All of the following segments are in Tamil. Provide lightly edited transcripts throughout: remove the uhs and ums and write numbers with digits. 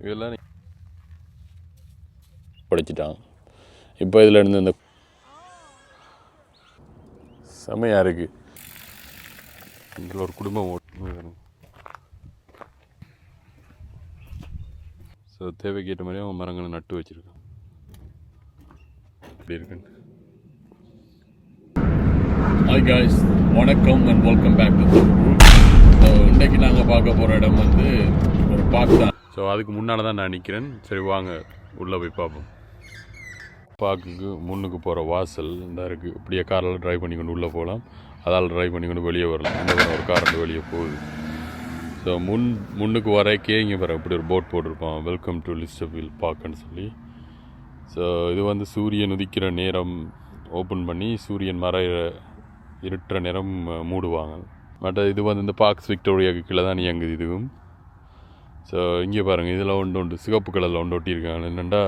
இதெல்லாம் படிச்சுட்டான். இப்போ இதில் இருந்து இந்த செமையாக இருக்குது. இதில் ஒரு குடும்பம் ஸோ தேவைக்கேற்ற மாதிரி அவங்க மரங்களை நட்டு வச்சுருக்கான். இப்படி இருக்குன்னு. ஹாய் காய்ஸ், வணக்கம் and welcome back to so இன்றைக்கி நாங்கள் பார்க்க போகிற இடம் வந்து ஒரு பார்க் தான். ஸோ அதுக்கு முன்னால் தான் நான் நிற்கிறேன். சரி வாங்க உள்ளே போய் பார்ப்போம். பார்க்குக்கு முன்னுக்கு போகிற வாசல் இந்த இருக்குது. இப்படியே காரில் ட்ரைவ் பண்ணி கொண்டு உள்ளே போகலாம், அதால் ட்ரைவ் பண்ணி கொண்டு வெளியே வரலாம். இந்த ஒரு கார் வந்து வெளியே போகுது. ஸோ முன்னுக்கு வரைக்கே இங்கே வர இப்படி ஒரு போட் போட்டிருப்பான், வெல்கம் டு லிஸ்டர்வில் பார்க்குன்னு சொல்லி. ஸோ இது வந்து சூரியன் உதிக்கிற நேரம் ஓப்பன் பண்ணி சூரியன் மறையிற இருட்டுற நேரம் மூடுவாங்க. பட் இது வந்து இந்த பார்க்ஸ் விக்டோரியாவுக்கு கீழே தான் இயங்குது இதுவும். ஸோ இங்கே பாருங்கள், இதில் ஒன்று சிகப்பு கலரில் ஒன்று ஒட்டியிருக்காங்க. என்னென்னா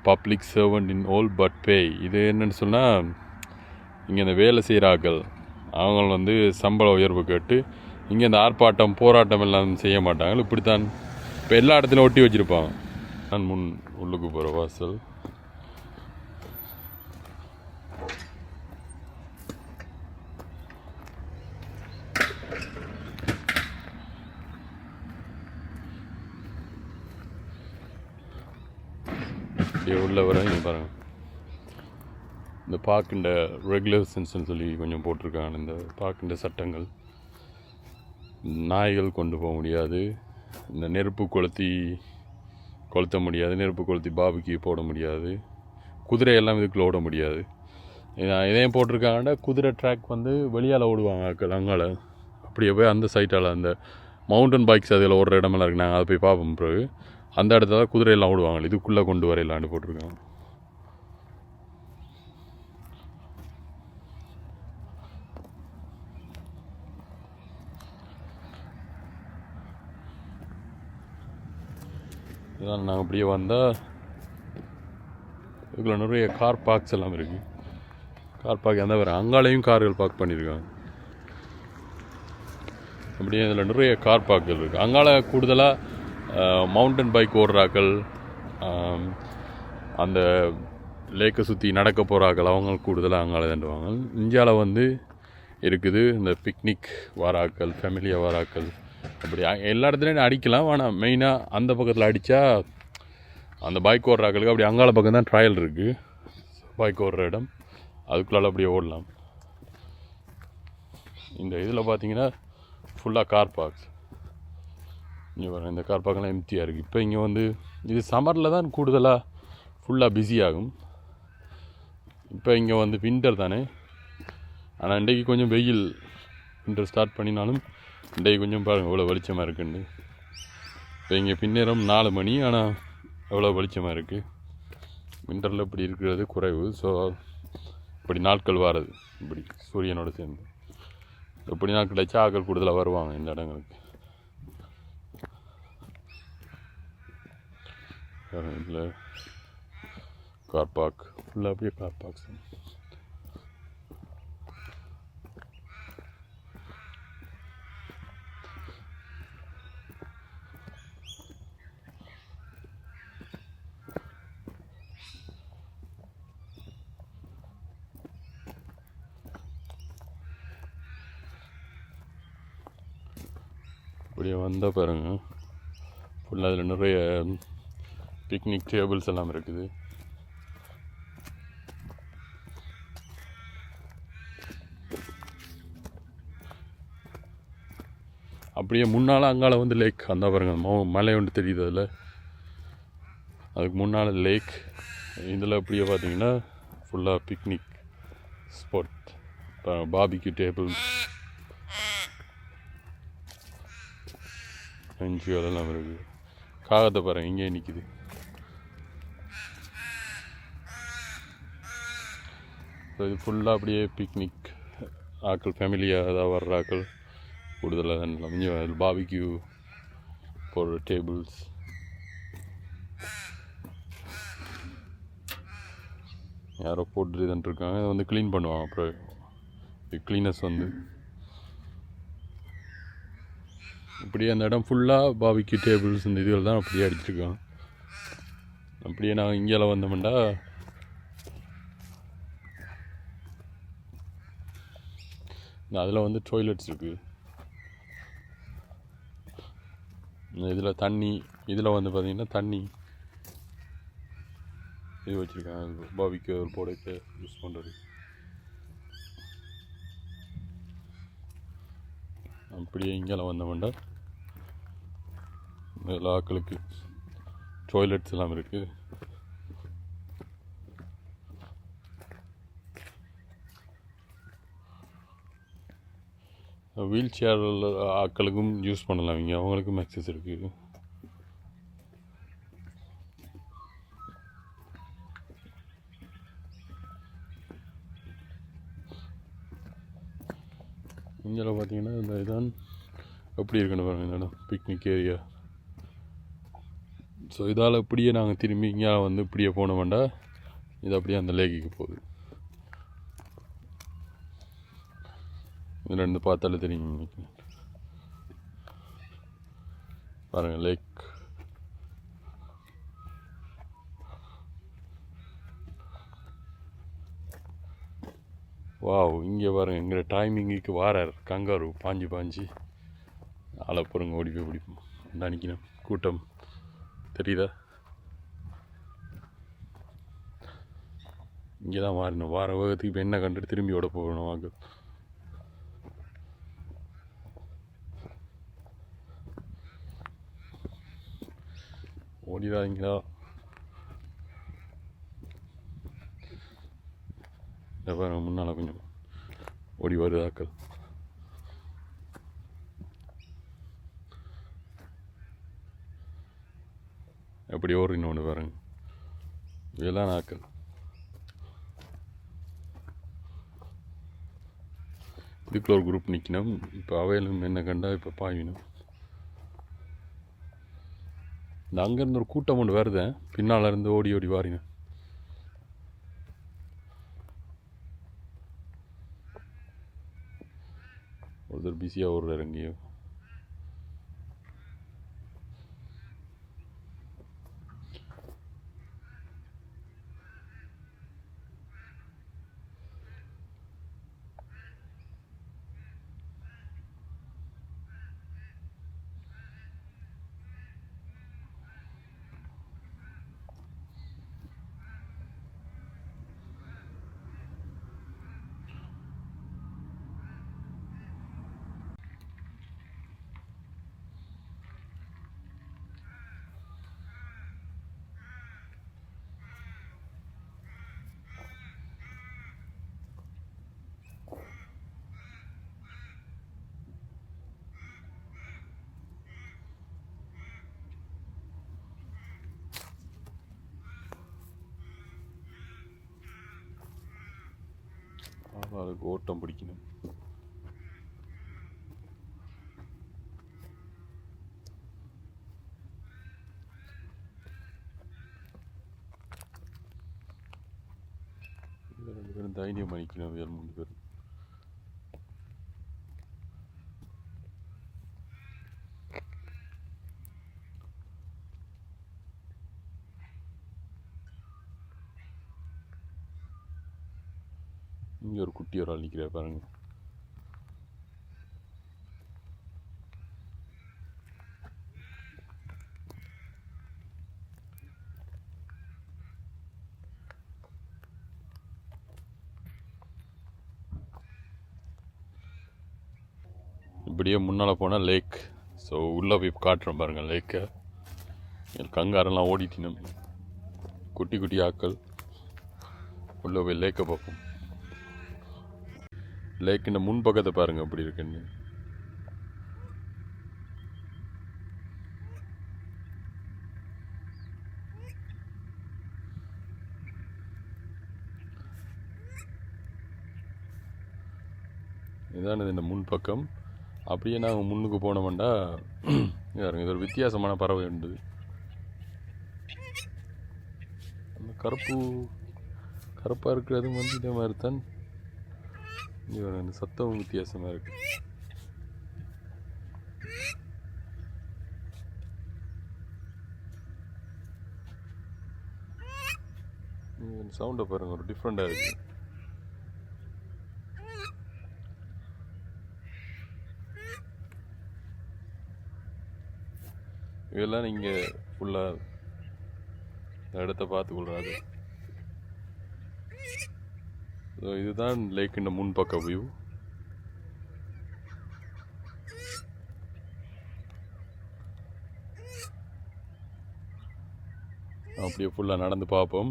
public servant in all but pay. இது என்னென்னு சொன்னால், இங்கே இந்த வேலை செய்கிறார்கள் அவங்க வந்து சம்பள உயர்வு கேட்டு இங்கே இந்த ஆர்ப்பாட்டம் போராட்டம் எல்லாம் செய்ய மாட்டாங்க. இப்படித்தான் இப்போ எல்லா இடத்துலையும் ஒட்டி வச்சுருப்பாங்க. நான் முன் உள்ளுக்கு போகிற வாசல். உள்ள வர இங்கே பாருங்கள், இந்த பார்க்கின்ற ரெகுலேஷன்ஸ்னு சொல்லி கொஞ்சம் போட்டிருக்காங்க. இந்த பார்க்கின்ற சட்டங்கள், நாய்கள் கொண்டு போக முடியாது, இந்த நெருப்பு கொளுத்த முடியாது, நெருப்பு கொளுத்தி பாபிக்கு போட முடியாது, குதிரையெல்லாம் இதுக்குள்ளே ஓட முடியாது. இதையும் போட்டிருக்காங்கன்னா குதிரை ட்ராக் வந்து வெளியால் ஓடுவாங்க அங்கால. அப்படியே போய் அந்த சைட்டால் அந்த மவுண்டன் பைக்ஸ் அதில் ஓடுற இடமெல்லாம் இருக்குது. நாங்கள் அதை போய் பார்ப்போம். பிறகு அந்த இடத்துல குதிரையெல்லாம் ஓடுவாங்க, இதுக்குள்ளே கொண்டு வரையிலான்னு போட்டிருக்காங்க. இதான் நாங்கள் அப்படியே வந்தால் இதுக்குள்ள நிறைய கார் பார்க்ஸ் எல்லாம் இருக்குது. கார் பார்க் எந்த வேறு அங்காலையும் கார்கள் பார்க் பண்ணியிருக்காங்க. அப்படியே இதில் நிறைய கார் பார்க்குகள் இருக்குது. அங்கால கூடுதலாக மவுண்டன் பைக் ஓடுறாக்கள், அந்த லேக்கை சுற்றி நடக்க போகிறாக்கள், அவங்க கூடுதலாக அங்கால தண்டுவாங்க. இந்தியாவில் வந்து இருக்குது இந்த பிக்னிக் வாராக்கள், ஃபேமிலியாக வாராக்கள். அப்படி எல்லா இடத்துலையும் அடிக்கலாம். ஆனால் மெயினாக அந்த பக்கத்தில் அடித்தா அந்த பைக் ஓடுறாக்களுக்கு அப்படி அங்கால பக்கம் தான் ட்ரையல் இருக்குது. பைக் ஓடுற இடம் அதுக்குள்ளால் அப்படியே ஓடலாம். இந்த இதில் பார்த்தீங்கன்னா ஃபுல்லாக கார் பார்க்ஸ். இங்கே வர இந்த கார் பார்க்கெல்லாம் எம்டியாக இருக்குது. இப்போ இங்கே வந்து இது சம்மரில் தான் கூடுதலாக ஃபுல்லாக பிஸி ஆகும். இப்போ இங்கே வந்து வின்டர் தானே. ஆனால் இன்றைக்கு கொஞ்சம் வெயில், வின்டர் ஸ்டார்ட் பண்ணினாலும் இன்றைக்கு கொஞ்சம் பாருங்கள் எவ்வளோ வெளிச்சமாக இருக்குன்னு. இப்போ இங்கே பின்னேரம் 4 மணி, ஆனால் எவ்வளோ வெளிச்சமாக இருக்குது. வின்டரில் இப்படி இருக்கிறது குறைவு. ஸோ இப்படி நாட்கள் வாரது இப்படி சூரியனோடு சேர்ந்து இப்படி நாட்கள் வச்சா ஆக்கள் கூடுதலாக வருவாங்க இந்த இடங்களுக்கு. இதில் கார் பார்க் ஃபுல்லாக அப்படியே கார் பார்க்ஸ். இப்படியே வந்தால் பாருங்கள், ஃபுல்லாக அதில் நிறைய பிக்னிக் டேபிள்ஸ் எல்லாம் இருக்குது. அப்படியே முன்னால் அங்கால வந்து லேக், அந்த பாருங்கள் மலை ஒன்று தெரியுது அதில், அதுக்கு முன்னால் லேக். இதில் அப்படியே பார்த்தீங்கன்னா ஃபுல்லாக பிக்னிக் ஸ்பாட், பார்பிக்யூ டேபிள், பெஞ்சு அதெல்லாம் இருக்குது. காகத்தை பாருங்கள் இங்கே நிற்கிது. ஸோ இது ஃபுல்லாக அப்படியே பிக்னிக் ஆக்கள், ஃபேமிலியாக ஏதாவது வர்ற ஆக்கள் கூடுதலாக தான் இங்கே பார்பிக்யூ போடுற டேபிள்ஸ். யாரோ போட்டு இருக்காங்க, இதை வந்து க்ளீன் பண்ணுவாங்க. அப்புறம் க்ளீனர்ஸ் வந்து அப்படியே அந்த இடம் ஃபுல்லாக பாபிக்கு டேபிள்ஸ் இந்த இதுகள் தான் அப்படியே அடிச்சிருக்கோம். அப்படியே நாங்கள் இங்கேலாம் வந்தோம்டா அதில் வந்து டாய்லெட்ஸ் இருக்குது. இதில் தண்ணி, இதில் வந்து பார்த்திங்கன்னா தண்ணி இது வச்சுருக்காங்க பாபிக்கு ஒரு போடைக்கு யூஸ் பண்ணுறது. அப்படியே இங்கெல்லாம் வந்தோம்டா எல்லா ஆக்களுக்கு டாய்லெட்ஸ் எல்லாம் இருக்குது. வீல் சேர் ஆக்களுக்கும் யூஸ் பண்ணலாம், இங்கே அவங்களுக்கும் ஆக்சஸ் இருக்குது. இங்கே பார்த்தீங்கன்னா இந்த இதான் எப்படி இருக்குன்னு பாருங்கள், இந்த இடம் பிக்னிக் ஏரியா. ஸோ இதால் இப்படியே நாங்கள் திரும்பி இங்கே வந்து இப்படியே போன வேண்டாம், இது அப்படியே அந்த லேக்குக்கு போகுது. இது ரெண்டு பார்த்தாலே தெரியும் நினைக்கிறேன். பாருங்கள் லேக். வாவ், இங்கே பாருங்கள் எங்கிற டைமிங்குக்கு வாரார் கங்காரு பாஞ்சு ஆளை போகிறங்க ஓடி போய் பிடிப்போம். நினைக்கணும் கூட்டம் தெரியுதா? இங்கே தான் மாறணும், வார வேகத்துக்கு இப்போ என்ன கண்டுட்டு திரும்பி ஓட போகணும். வாங்க ஓடிடாதீங்களா? பாருங்க முன்னால் கொஞ்சம் ஓடி வருதாக்கள். எப்படி ஓடுறீன்னு ஒன்று பாருங்க, இதெல்லாம் நாக்கள். இதுக்குள்ள ஒரு குரூப் நிற்கணும். இப்போ அவையிலும் என்ன கண்டா இப்போ பாயினும். இந்த அங்கேருந்து ஒரு கூட்டம் ஒன்று வருதேன், பின்னால் இருந்து ஓடி ஓடி வாரினேன். ஒருத்தர் பிஸியாக ஓடுறாரு எங்கேயோ. அதுக்கு ஓட்டம் பிடிக்கணும். ரெண்டு பேரும் தைரியம் பண்ணிக்கணும், வேறு 3 பேர். இங்கே ஒரு குட்டி ஒரு ஆள் நிற்கிறா பாருங்க. இப்படியே முன்னால் போனால் லேக். ஸோ உள்ளே போய் காட்டுறோம் பாருங்கள் லேக்கை. கங்காரெல்லாம் ஓடிட்டினோம், குட்டி குட்டி ஆக்கள். உள்ளே போய் லேக்கை பார்ப்போம். லேக்கின் முன் பக்கத்தை பாருங்கள் அப்படி இருக்குன்னு. இதானது இந்த முன் பக்கம். அப்படியே நாங்கள் முன்னுக்கு போனோம்டா இது ஒரு வித்தியாசமான பறவை உண்டு. அந்த கருப்பாக இருக்கிறதும் வந்து இதே மாதிரி தான். இங்கே இந்த சத்தமும் வித்தியாசமாக இருக்குது. சவுண்டை பாருங்கள், ஒரு டிஃப்ரெண்ட்டாக இருக்குது. இதெல்லாம் நீங்கள் ஃபுல்லாக இந்த இடத்த பார்த்துக்கொள்றாரு. ஸோ இதுதான் லேக்கின் முன்பக்க வியூ. அப்படியே ஃபுல்லாக நடந்து பார்ப்போம்.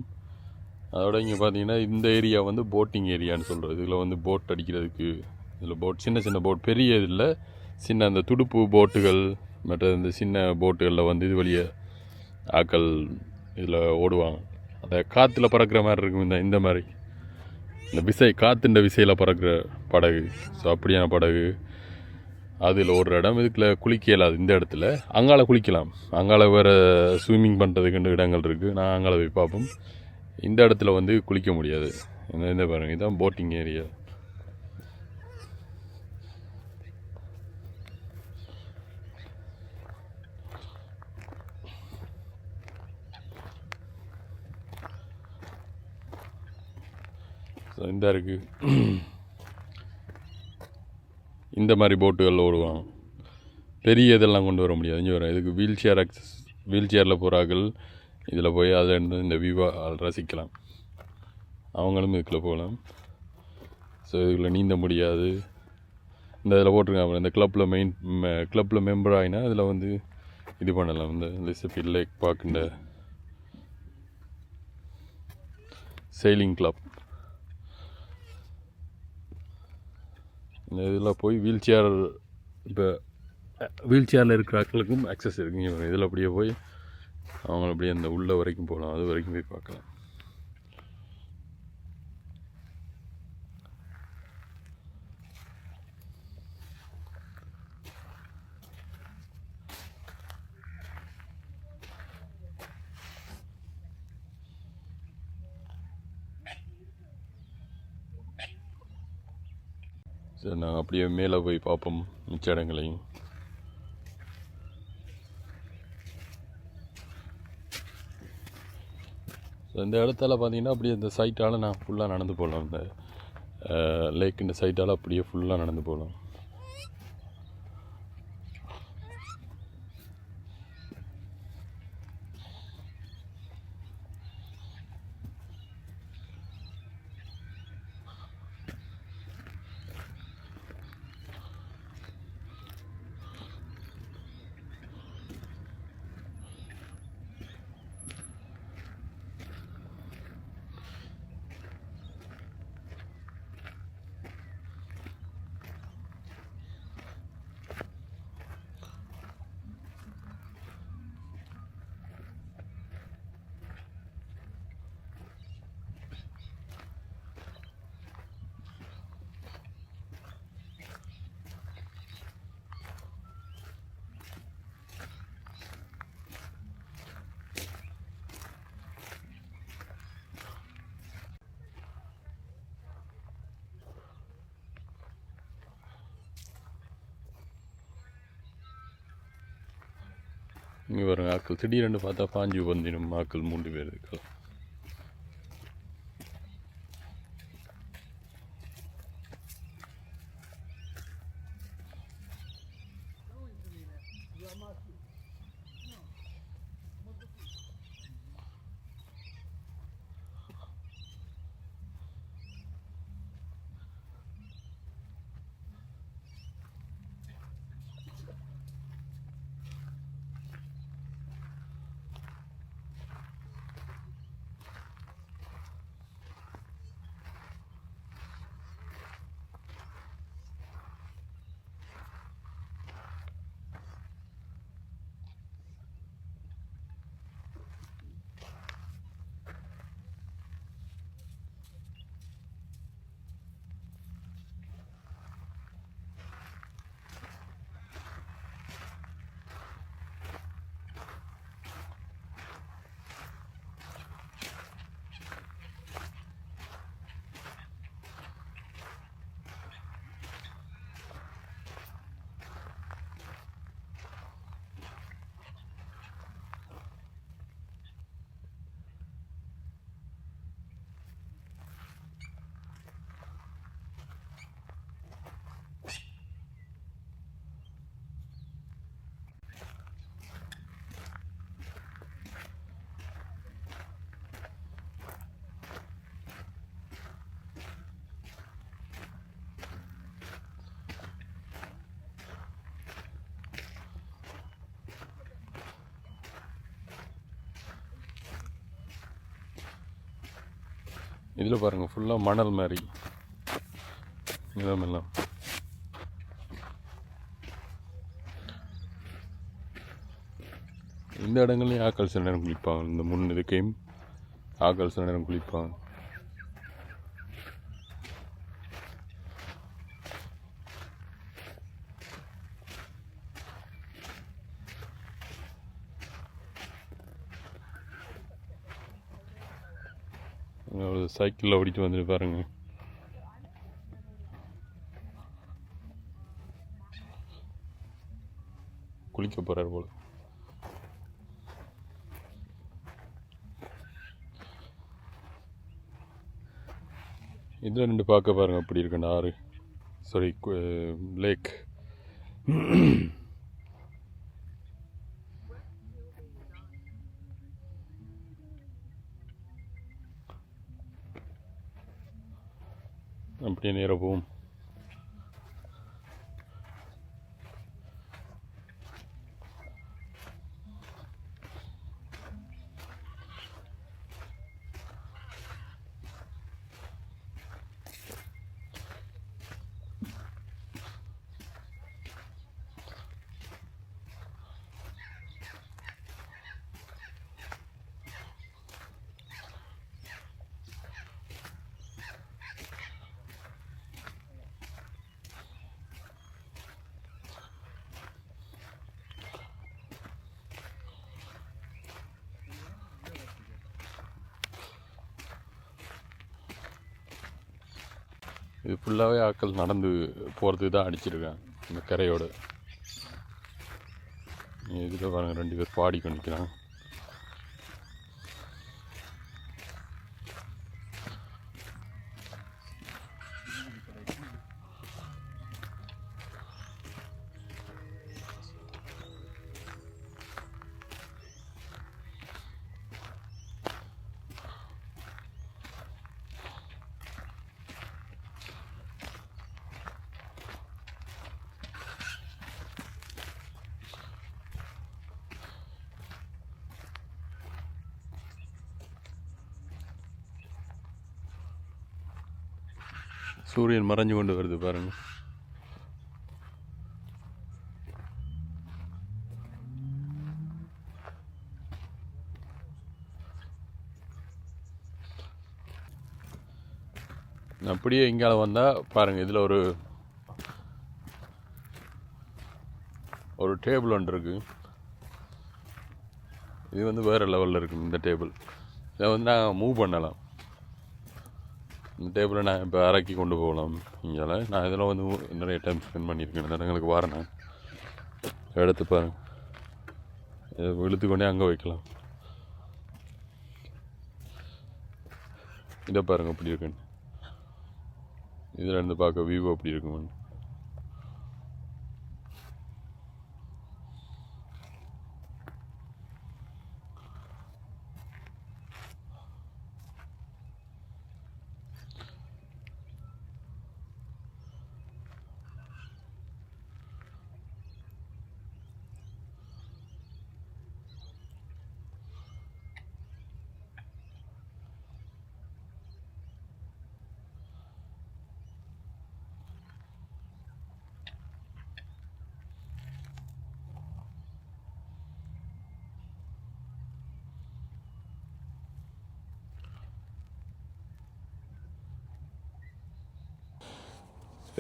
அதோட இங்கே பார்த்தீங்கன்னா இந்த ஏரியா வந்து போட்டிங் ஏரியான்னு சொல்கிறது. இதில் வந்து போட் அடிக்கிறதுக்கு, இதில் போட் சின்ன சின்ன போட், பெரிய இதில் சின்ன அந்த துடுப்பு போட்டுகள் மற்ற இந்த சின்ன போட்டுகளில் வந்து இது வழியே ஆக்கள் இதில் ஓடுவாங்க. அந்த காற்றுல பறக்கிற மாதிரி இருக்கும். இந்த மாதிரி இந்த விசை, காற்றுன்ற விசையில் பறக்கிற படகு. ஸோ அப்படியான படகு அதில் ஓடுற இடம். இதுக்குள்ள குளிக்க இயலாது இந்த இடத்துல. அங்கால குளிக்கலாம், அங்கால வேறு ஸ்விம்மிங் பண்ணுறதுக்குன்னு இடங்கள் இருக்குது. நான் அங்கால போய் பார்ப்போம். இந்த இடத்துல வந்து குளிக்க முடியாது. இந்த பாருங்கள், இதுதான் போட்டிங் ஏரியா. ஸோ இந்த இருக்குது, இந்த மாதிரி போட்டுகளில் ஓடுவாங்க. பெரிய இதெல்லாம் கொண்டு வர முடியாது. இங்கே வரும் இதுக்கு வீல் சேர் ஆக்சஸ், வீல் சேரில் போகிறார்கள் இதில் போய் அதில் இருந்து இந்த வியூவை ரசிக்கலாம். அவங்களும் இதுக்குள்ளே போகலாம். ஸோ இதில் நீந்த முடியாது. இந்த இதில் போட்டிருக்காங்க, இந்த கிளப்பில் மெம்பர் ஆகினா இதில் வந்து இது பண்ணலாம். இந்த லிசபி லேக் பார்க்கின்ற செயிலிங் கிளப். இந்த இதில் போய் வீல் சேர், இப்போ வீல் சேரில் இருக்கிற ஆட்களுக்கும் ஆக்சஸ் இருக்குங்க. இதில் அப்படியே போய் அவங்க அப்படியே அந்த உள்ள வரைக்கும் போகலாம், அது வரைக்கும் போய் பார்க்கலாம். சரி, நாங்கள் அப்படியே மேலே போய் பார்ப்போம் மிச்ச இடங்களையும். ஸோ இந்த இடத்துல பார்த்தீங்கன்னா அப்படியே இந்த சைட்டால் நான் ஃபுல்லாக நடந்து போகலாம். இந்த லேக் இந்த சைட்டால் அப்படியே ஃபுல்லாக நடந்து போகலாம். இங்கே வருங்க ஆக்கள் திடீரென்று பார்த்தா பாஞ்சு வந்திடும் ஆக்கள் 3 பேர் இருக்கலாம். இதில் பாருங்கள் ஃபுல்லாக மணல் மாதிரி நிலமெல்லாம். இந்த இடங்கள்லையும் ஆக்கள் சில நேரம் குளிப்பாங்க. இந்த முன் இதுக்கையும் ஆக்கள் சில நேரம் குளிப்பாங்க. சைக்கிளில் ஓடிட்டு வந்துட்டு பாருங்க. குளிக்க போகிறார் போல. இதில் ரெண்டு பார்க்க பாருங்கள் அப்படி இருக்குண்ட ஆறு, சாரி லேக். அப்படியே நேராக போவோம். இது ஃபுல்லாகவே ஆட்கள் நடந்து போகிறதுக்கு தான் அடிச்சிருக்கேன் இந்த கரையோடு. இதில் பாருங்கள் 2 பேர் பாடி நிற்கிறாங்க. சூரியன் மறைஞ்சு கொண்டு வருது பாருங்க. அப்படியே இங்கால வந்தால் பாருங்கள், இதில் ஒரு டேபிள் ஒன்று இருக்குது. இது வந்து வேறு லெவலில் இருக்குது. இந்த டேபிள் இதை வந்து நான் மூவ் பண்ணலாம். இந்த டேபிளை நான் இப்போ இறக்கி கொண்டு போகலாம். இங்கே நான் இதில் வந்து நிறைய டைம் ஸ்பெண்ட் பண்ணியிருக்கேன். இந்த இடங்களுக்கு வரேன். எடுத்து பாருங்கள், இதை இழுத்துக்கொண்டே அங்கே வைக்கலாம். இதை பாருங்கள் அப்படி இருக்குன்னு. இதில் இருந்து பார்க்க வியூ அப்படி இருக்குன்னு.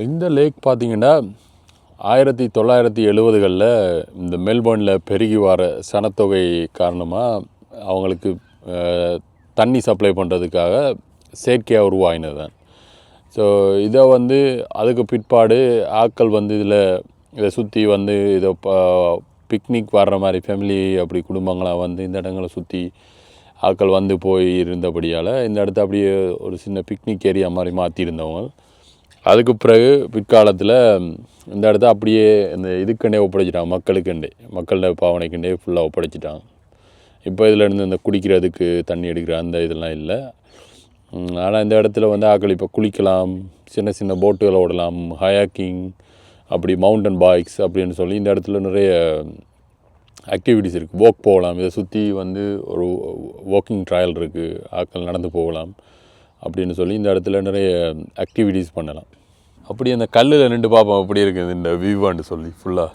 இந்த லேக் பார்த்திங்கன்னா 1970களில் இந்த மெல்பர்னில் பெருகி வர சனத்தொகை காரணமாக அவங்களுக்கு தண்ணி சப்ளை பண்ணுறதுக்காக செயற்கையாக உருவாகினது தான். ஸோ இதை வந்து அதுக்கு பிற்பாடு ஆட்கள் வந்து இதை சுற்றி வந்து இதை பிக்னிக் வர்ற மாதிரி ஃபேமிலி அப்படி குடும்பங்களாக வந்து இந்த இடங்களை சுற்றி ஆட்கள் வந்து போய் இருந்தபடியால் இந்த இடத்த அப்படியே ஒரு சின்ன பிக்னிக் ஏரியா மாதிரி மாற்றியிருந்தவங்க. அதுக்கு பிறகு பிற்காலத்தில் இந்த இடத்த அப்படியே இந்த இதுக்கண்டே ஒப்படைச்சிட்டாங்க. மக்களோட பாவனைக்கண்டே ஃபுல்லாக ஒப்படைச்சிட்டாங்க. இப்போ இதில் இருந்து இந்த குடிக்கிறதுக்கு தண்ணி எடுக்கிற அந்த இதெல்லாம் இல்லை. ஆனால் இந்த இடத்துல வந்து ஆட்கள் இப்போ குளிக்கலாம், சின்ன சின்ன போட்டுகளை ஓடலாம், ஹயாக்கிங், அப்படி மவுண்டன் பைக்ஸ் அப்படின்னு சொல்லி இந்த இடத்துல நிறைய ஆக்டிவிட்டிஸ் இருக்குது. போகலாம். இதை சுற்றி வந்து ஒரு வாக்கிங் ட்ரையல் இருக்குது. ஆட்கள் நடந்து போகலாம். அப்படின்னு சொல்லி இந்த இடத்துல நிறைய ஆக்டிவிட்டீஸ் பண்ணலாம். அப்படி அந்த கல்லில் நின்று பார்ப்போம் அப்படி இருக்குது இந்த வியூவான்னு சொல்லி ஃபுல்லாக.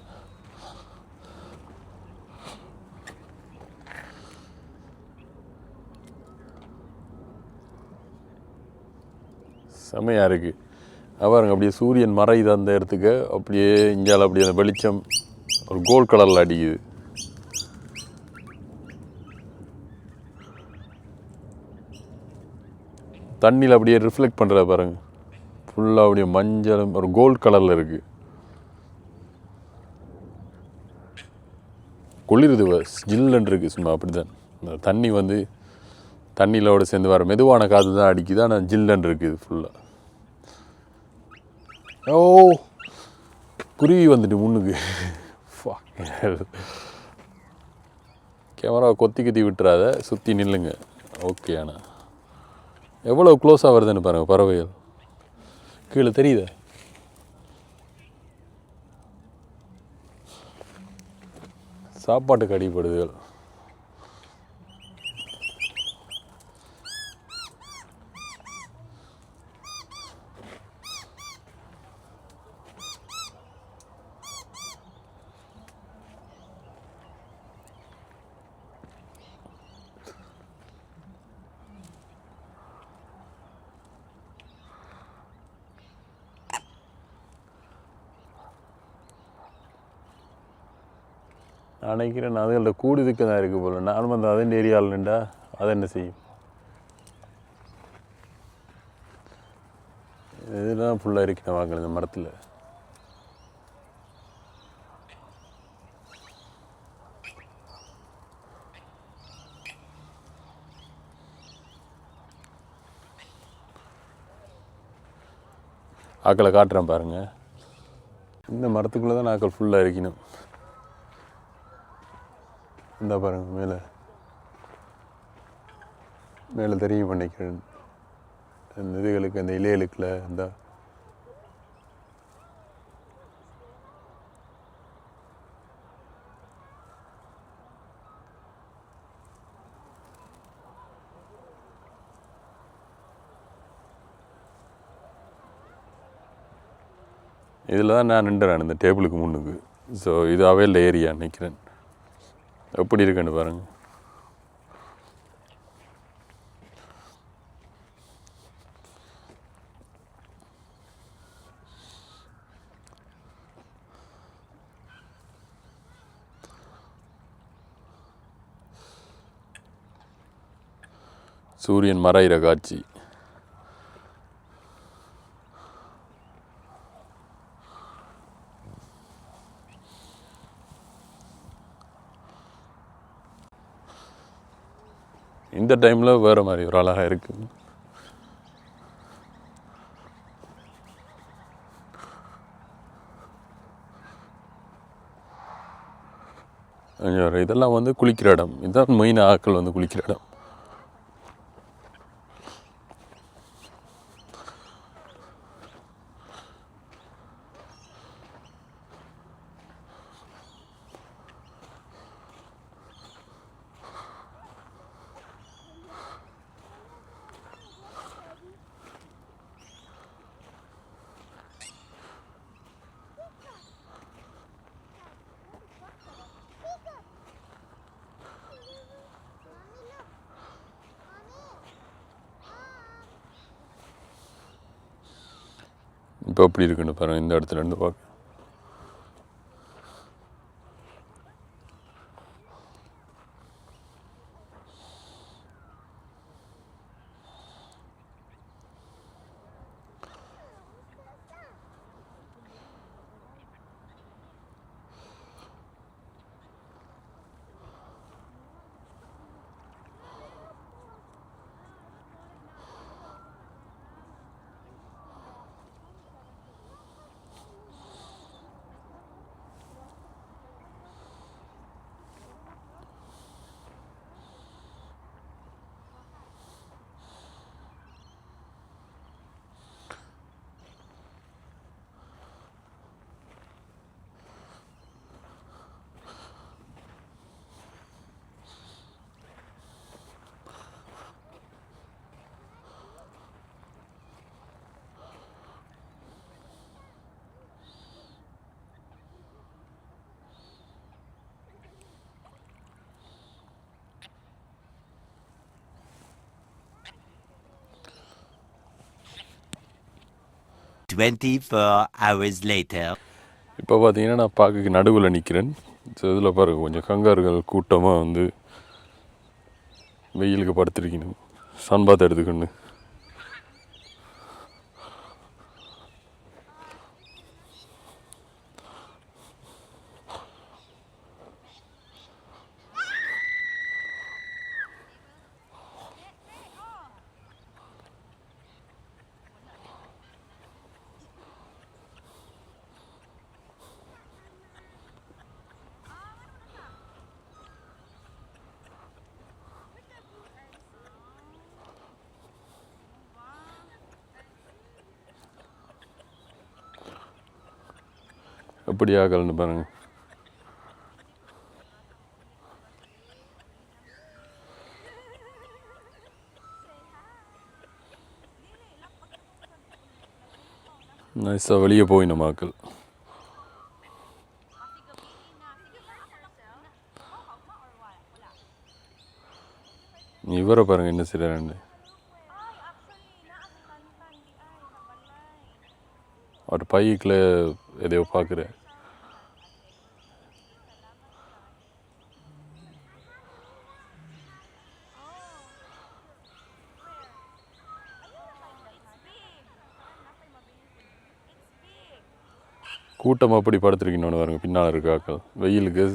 செமையாக இருக்குது. பாருங்க அப்படியே சூரியன் மறையுது அந்த இடத்துக்கு. அப்படியே இங்கால அப்படியே அந்த வெளிச்சம் ஒரு கோல்ட் கலரில் அடிக்குது. தண்ணியில் அப்படியே ரிஃப்ளெக்ட் பண்ணுற பாருங்க, ஃபுல்லாக அப்படியே மஞ்சள் ஒரு கோல்ட் கலரில் இருக்குது. குளிருது ஜில்லுன்னு இருக்குது சும்மா. அப்படி தான் இந்த தண்ணி வந்து தண்ணியிலோடு சேர்ந்து வர மெதுவான காற்று தான் அடிக்குது. ஆனால் ஜில்லுன்னு இருக்குது ஃபுல்லாக. ஓ குருவி வந்துட்டு முன்னுக்கு. கேமராவை கொத்தி விட்டுறாத, சுற்றி நில்லுங்க. ஓகே. ஆனால் எவ்வளோ க்ளோஸாக வருதுன்னு பாருங்கள் பறவைகள். கீழே தெரியுதா? சாப்பாட்டுக்கு அடிப்படுதுகள். நான் நினைக்கிறேன் அதுகளோட கூடுதுக்கு தான் இருக்குது போல. நானும் வந்து அதன் ஏரியாவில் நின்றா அதை என்ன செய்யும்? இதெல்லாம் ஃபுல்லாக இருக்கு. நான் வாங்கினேன் இந்த மரத்தில். ஆக்களை காட்டுறேன் பாருங்கள். இந்த மரத்துக்குள்ளே தான் ஆக்கள் ஃபுல்லாக இருக்கணும். இந்த பாருங்க மேலே மேலே தெரியும் பண்ணிக்கிறேன். அந்த இதுகளுக்கு அந்த இலைகளுக்குள்ள இந்த இதில் தான் நான் நின்றுறேன் இந்த டேபிளுக்கு முன்னுக்கு. ஸோ இது அவையில் ஏரியா நிற்கிறேன். எப்படி இருக்குன்னு பாருங்கள். சூரியன் மறைகிற காட்சி. இந்த டைமில் வேறு மாதிரி ஒரு அழகாக இருக்குது. இதெல்லாம் வந்து குளிக்கிற இடம். இதுதான் மெயின் ஆட்கள் வந்து குளிக்கிற இடம். இப்போ எப்படி இருக்குன்னு பாருங்கள். இந்த இடத்துல இருந்து பார்க்க 24 hours later. இப்போ பார்த்தீங்கன்னா நான் பார்க்க நடுவில் நிற்கிறேன். ஸோ இதில் பாருங்க கொஞ்சம் கங்காருகள் கூட்டமாக வந்து வெயிலுக்கு படுத்திருக்கணும், சன் பாத் எடுத்துக்கணும். எப்படி ஆகலன்னு பாருங்கள். நைஸாக வெளியே போயிடும் ஆக்கள். இவரை பாருங்கள் என்ன செய்கிறாருன்னு. அவர் பைக்கில் எதையோ பார்க்குறேன். கூட்டம் அப்படி படுத்துருக்கீங்கன்னு பாருங்க, பின்னால் இருக்காக்கள் வெயிலுக்கு.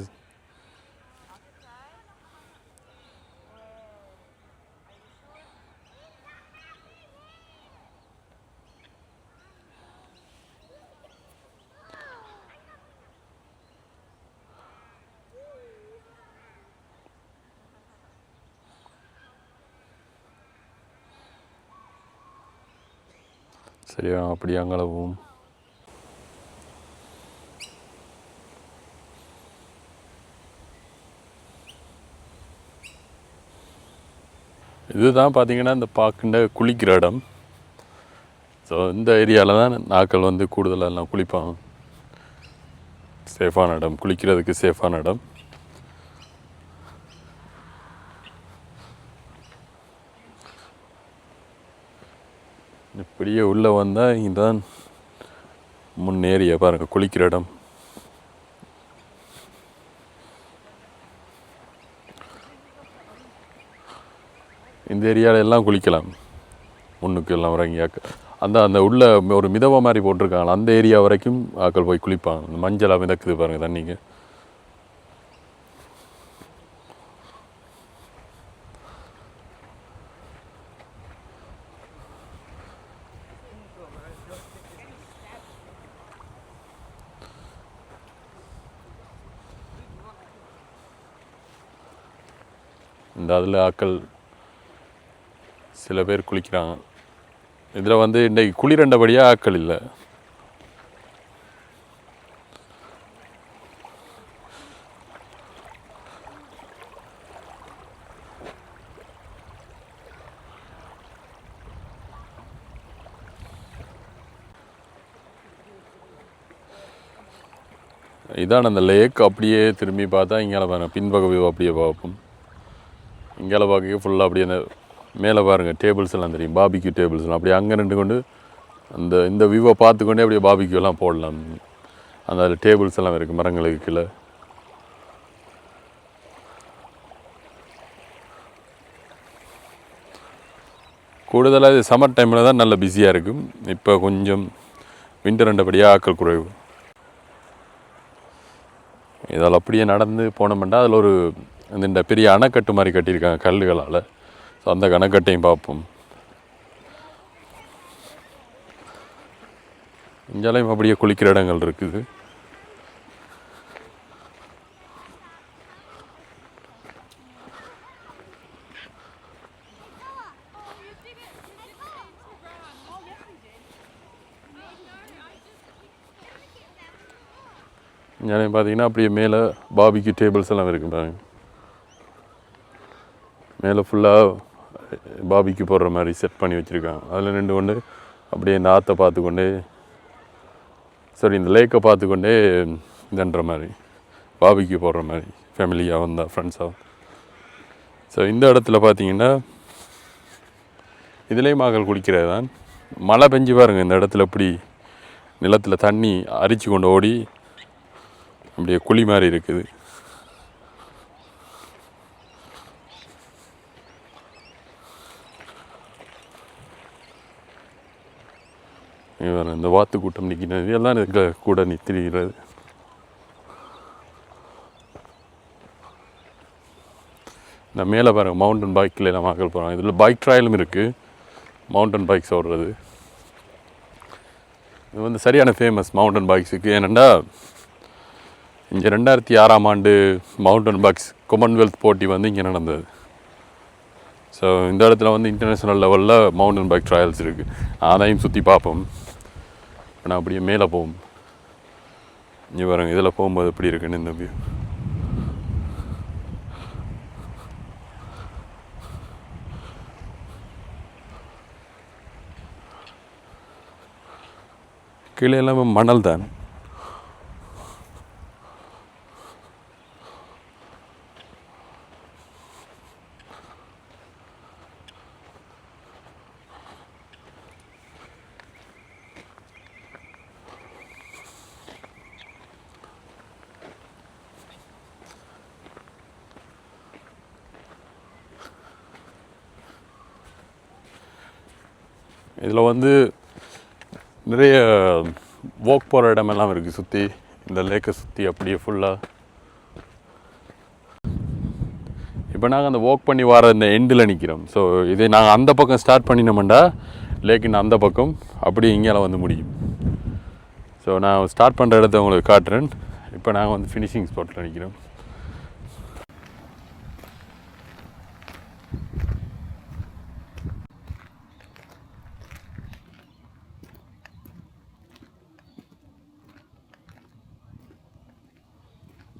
சரியா அப்படி அங்களவும் இதுதான் பார்த்தீங்கன்னா இந்த பார்க்கின்ற குளிக்கிற இடம். ஸோ இந்த ஏரியாவில் தான் நாட்கள் வந்து கூடுதலாக எல்லாம் குளிப்பாங்க. சேஃபான இடம், குளிக்கிறதுக்கு சேஃபான இடம். இப்படியே உள்ளே வந்தால் இங்கேதான் முன் ஏரியா பாருங்கள், குளிக்கிற இடம். இந்த ஏரியாவில் எல்லாம் குளிக்கலாம், முன்னுக்கு எல்லாம் இறங்கியாக்க. அந்த உள்ள ஒரு மிதவை மாதிரி போட்டிருக்காங்களா, அந்த ஏரியா வரைக்கும் ஆக்கள் போய் குளிப்பாங்க. இந்த மஞ்சளாக மிதக்குது பாருங்கள் தண்ணிக்கு. இந்த அதில் ஆக்கள் சில பேர் குளிக்கிறாங்க. இதில் வந்து இன்றைக்கு குளிரண்டபடியாக ஆக்கள் இல்லை. இதான் அந்த லேக். அப்படியே திரும்பி பார்த்தா இங்கே பாருங்கள், பின்பக்க வியூ அப்படியே பார்ப்போம். இங்கே பார்க்க ஃபுல்லாக அப்படியே அந்த மேலே பாருங்கள் டேபிள்ஸ் எல்லாம் தெரியும், பாபிக்யூ டேபிள்ஸ் எல்லாம். அப்படியே அங்கே நின்று கொண்டு இந்த வியூவை பார்த்துக்கொண்டே அப்படியே பாபிக்யூ எல்லாம் போடலாம். அந்த அதில் டேபிள்ஸ் எல்லாம் இருக்குது மரங்களுக்கு கீழே. கூடுதலாக இது சம்மர் டைமில் தான் நல்ல பிஸியாக இருக்கும். இப்போ கொஞ்சம் வின்டர் ரெண்டபடியாக ஆக்கள் குறைவு. இதில் அப்படியே நடந்து போனோம்னா அதில் ஒரு இந்த பெரிய அணைக்கட்டு மாதிரி கட்டியிருக்காங்க கல்லுகளால். ஸோ அந்த அணைக்கட்டையும் பார்ப்போம். இங்கேயும் அப்படியே குளிக்கிற இடங்கள் இருக்குது. இங்கேயும் பார்த்தீங்கன்னா அப்படியே மேலே பாபிக்யூ டேபிள்ஸ் எல்லாம் இருக்குது பாருங்க. மேலே ஃபுல்லாக பாபிக்கு போடுற மாதிரி செட் பண்ணி வச்சுருக்காங்க. அதில் நின்று கொண்டு அப்படியே இந்த ஆற்றை பார்த்துக்கொண்டே, இந்த லேக்கை பார்த்துக்கொண்டே இதுன்ற மாதிரி பாபிக்கு போடுற மாதிரி ஃபேமிலியாக வந்தால் ஃப்ரெண்ட்ஸாக. ஸோ இந்த இடத்துல பார்த்தீங்கன்னா இதுலேயும் மகள் குளிக்கிறது தான். மழை பெஞ்சு பாருங்கள் இந்த இடத்துல எப்படி நிலத்தில் தண்ணி அரிச்சு கொண்டு ஓடி அப்படியே குழி மாதிரி இருக்குது. இந்த வாத்து கூட்டம் நிற்கிறது எல்லாம் கூட நிற்கிறது. இந்த மேலே பாருங்கள் மவுண்டன் பைக்கில் எல்லாம் மக்கள் போகிறாங்க. இதில் பைக் ட்ராயலும் இருக்குது, மவுண்டன் பைக்ஸ் ஓடுறது. இது வந்து சரியான ஃபேமஸ் மவுண்டன் பைக்ஸுக்கு. ஏனெண்டா இங்கே 2006 மவுண்டன் பைக்ஸ் காமன்வெல்த் போட்டி வந்து இங்கே நடந்தது. ஸோ இந்த இடத்துல வந்து இன்டர்நேஷ்னல் லெவலில் மவுண்டன் பைக் ட்ராயல்ஸ் இருக்குது. அதையும் சுற்றி பார்ப்போம். ஆனால் அப்படியே மேலே போவோம். இங்கே பாருங்கள் இதில் போகும்போது எப்படி இருக்குன்னு இந்த வியூ. கீழே எல்லாமே மணல் தான். இதில் வந்து நிறைய வாக் போகிற இடமெல்லாம் இருக்குது சுற்றி, இந்த லேக்கை சுற்றி அப்படியே ஃபுல்லாக. இப்போ நாங்கள் அந்த வாக் பண்ணி வர இந்த எண்டில் நிற்கிறோம். ஸோ இதே நாங்கள் அந்த பக்கம் ஸ்டார்ட் பண்ணினோம்டா லேக்கின் அந்த பக்கம் அப்படியே இங்கேலாம் வந்து முடியும். ஸோ நான் ஸ்டார்ட் பண்ணுற இடத்த உங்களுக்கு காட்டுறேன். இப்போ நாங்கள் வந்து ஃபினிஷிங் ஸ்பாட்டில் நிற்கிறோம்.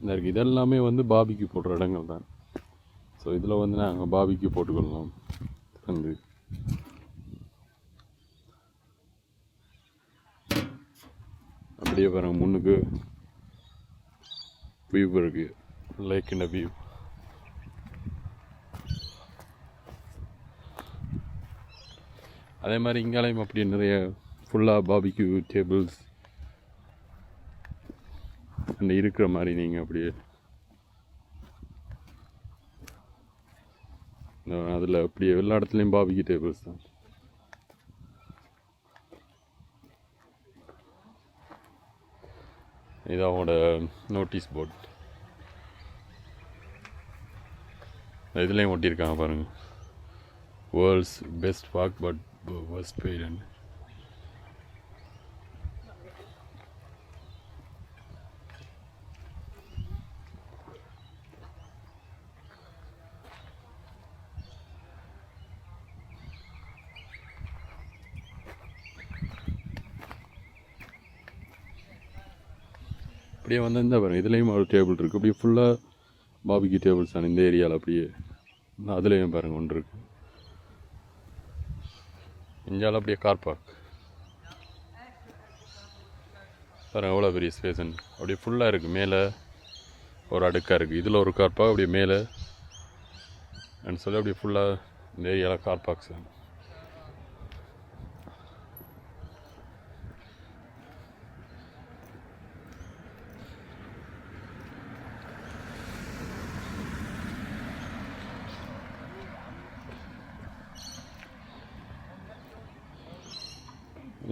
இந்த இருக்குது இதெல்லாமே வந்து பாபிக்கு போடுற இடங்கள் தான். ஸோ இதில் வந்து நாங்கள் பாபிக்கு போட்டுக்கொள்ளலாம். வந்து அப்படியே பாருங்க முன்னுக்கு வியூ இருக்குது, லேக்கின் வியூ. அதே மாதிரி இங்காலையும் அப்படியே நிறைய ஃபுல்லாக பாபிக்கு டேபிள்ஸ் அந்த இருக்கிற மாதிரி நீங்கள் அப்படியே அதில் அப்படியே எல்லா இடத்துலையும் பாபிக்கு டேபிள்ஸ் தான். இது அவங்களோட நோட்டீஸ் போர்ட். இதுலேயும் ஒட்டியிருக்காங்க பாருங்கள், world's best park but worst paid. அப்படியே வந்து இந்த பாருங்கள் இதுலேயும் ஒரு டேபிள் இருக்குது. அப்படியே ஃபுல்லாக பாபிக்கு டேபிள்ஸ் தான் இந்த ஏரியாவில். அப்படியே அதுலேயும் பாருங்கள் ஒன்று இருக்குது. இந்தியாவில் அப்படியே கார் பார்க் பாருங்கள் எவ்வளோ பெரிய ஸ்பேஷன். அப்படியே ஃபுல்லாக இருக்குது. மேலே ஒரு அடுக்காக இருக்குது, இதில் ஒரு கார் பார்க், அப்படியே மேலே சொல்லி அப்படியே ஃபுல்லாக இந்த ஏரியாவில் கார் பார்க்ஸ்.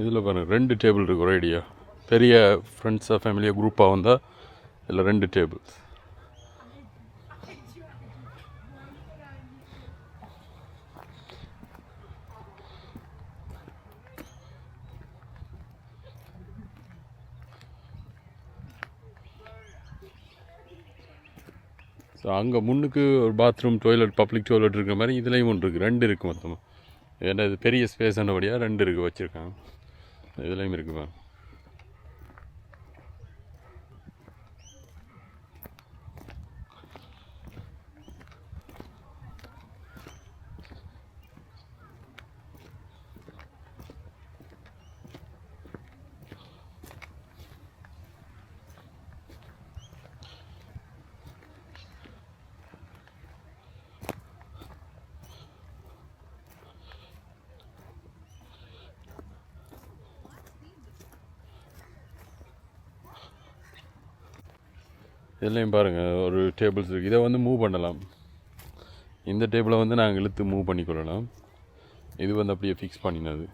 இதில் பாருங்கள் 2 டேபிள் இருக்குது ஒரு ஐடியா. பெரிய ஃப்ரெண்ட்ஸாக ஃபேமிலியாக குரூப்பாக வந்தால் இதில் 2 டேபிள்ஸ். ஸோ அங்கே முன்னுக்கு ஒரு பாத்ரூம் டாய்லெட் பப்ளிக் டாய்லெட் இருக்கிற மாதிரி இதுலேயும் ஒன்று இருக்குது. 2 இருக்குது மொத்தமாக. ஏன்னா இது பெரிய ஸ்பேஸ் ஆனபடியாக 2 இருக்குது வச்சுருக்காங்க. இதுலேயும் இருக்குப்பா. இதுலேயும் பாருங்கள் ஒரு டேபிள்ஸ் இருக்குது. இதை வந்து மூவ் பண்ணலாம். இந்த டேபிளை வந்து நாங்கள் இழுத்து மூவ் பண்ணிக்கொள்ளலாம். இது வந்து அப்படியே ஃபிக்ஸ் பண்ணினது.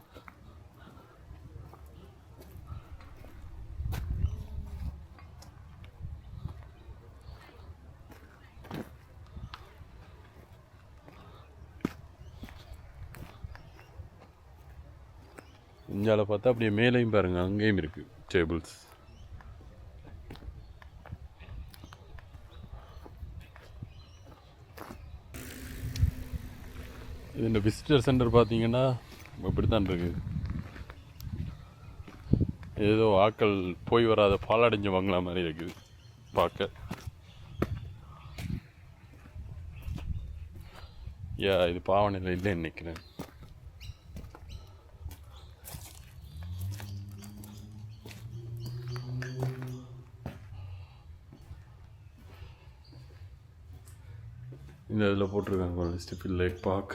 இஞ்சால பார்த்தா அப்படியே மேலேயும் பாருங்கள், அங்கேயும் இருக்குது டேபிள்ஸ். இது இந்த விசிட்டர் சென்டர் பார்த்தீங்கன்னா இப்படி தான் இருக்குது. ஏதோ ஆக்கள் போய் வராத பாலடைஞ்ச பங்களா மாதிரி இருக்குது பார்க்க. இது பாவனையில் இல்லைன்னு நினைக்கிறேன். இந்த இதில் போட்டிருக்காங்க ஸ்டிஃபில் லேக் பார்க்.